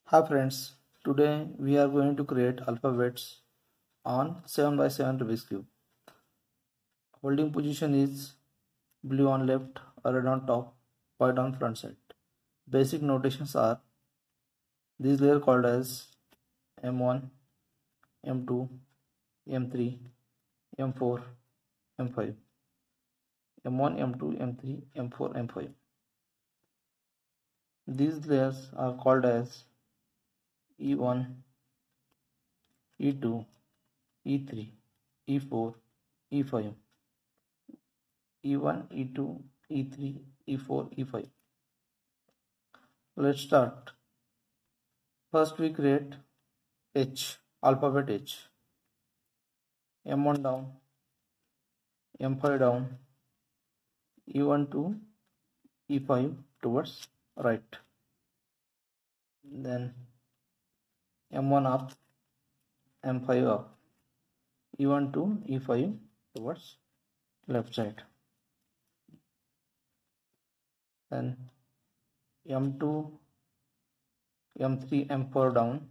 Hi friends, today we are going to create alphabets on 7 by 7 Rubik's Cube. Holding position is blue on left, red on top, white on front side. Basic notations are these layer called as M1, M2, M3, M4, M5. M1, M2, M3, M4, M5. These layers are called as E1, E2, E3, E4, E5. E1, E2, E3, E4, E5. Let's start. First we create H, alphabet H. M1 down, M5 down, E1 to E5 towards right. Then M1 up, M5 up, E1 to E5 towards left side. Then M2, M3, M4 down,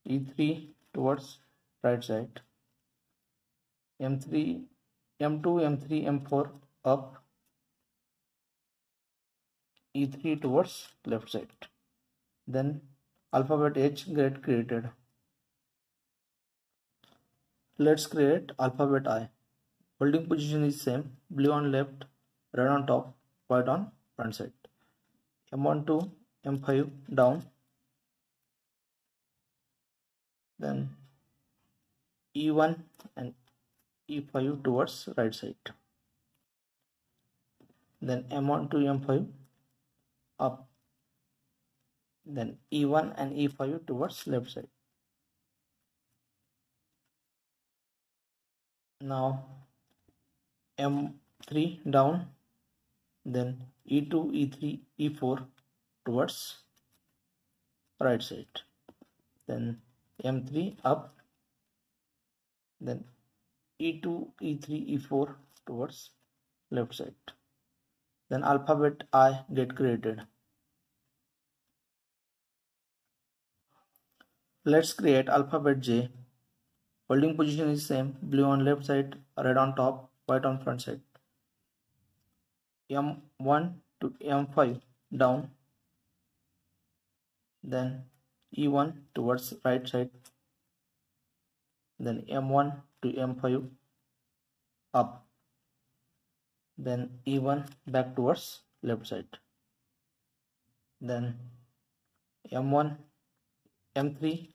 E3 towards right side. M3, M2, M3, M4 up, E3 towards left side. Then alphabet H get created. Let's create alphabet I. Holding position is same, blue on left, red on top, white on front side. M1 to M5 down, then E1 and E5 towards right side. Then M1 to M5 up, then E1 and E5 towards left side. Now M3 down, then E2, E3, E4 towards right side. Then M3 up, then E2, E3, E4 towards left side. Then alphabet I get created. Let's create alphabet J. Holding position is same, blue on left side, red on top, white on front side. M1 to M5 down, then E1 towards right side, then M1 to M5 up, then E1 back towards left side, then M1, M3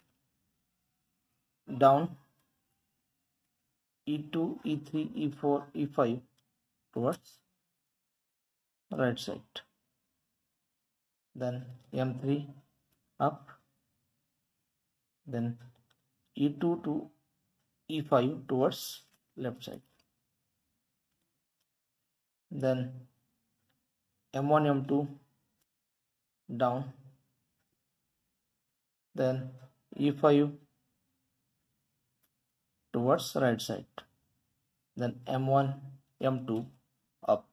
down, E2, E3, E4, E5 towards right side, then M3 up, then E2 to E5 towards left side, then M1, M2 down, then E5 towards right side, then M1, M2 up,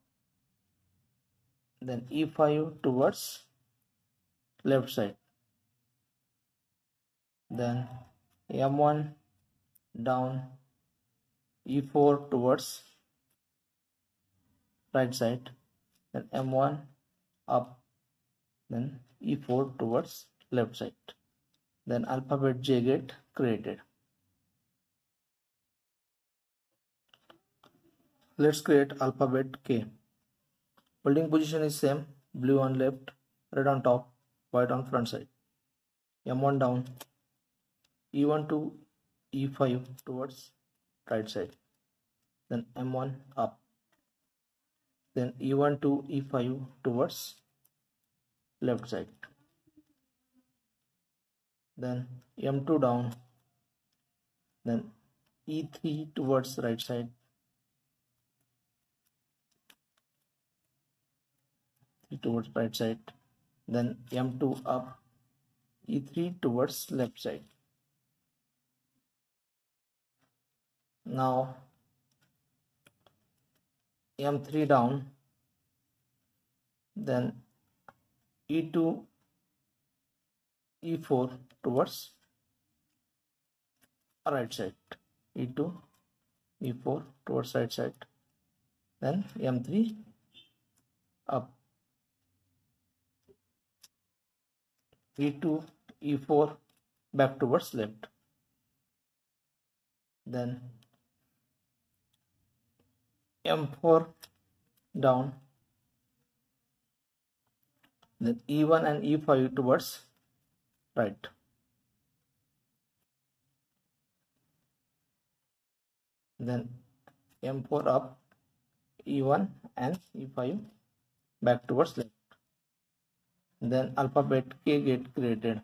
then E5 towards left side, then M1 down, E4 towards right side, then M1 up, then E4 towards left side. Then alphabet J get created. Let's create alphabet K. Holding position is same, blue on left, red on top, white on front side. M1 down, E1 to E5 towards right side, then M1 up, then E1 to E5 towards left side, then M2 down, then E3 towards right side, towards right side, then M2 up, E3 towards left side. Now M3 down, then E2 E4 towards right side, E2, E4 towards right side, then M3 up, E2, E4 back towards left, then M4 down, then E1 and E5 towards right, then M4 up, E1 and E5 back towards left, then alphabet K get created.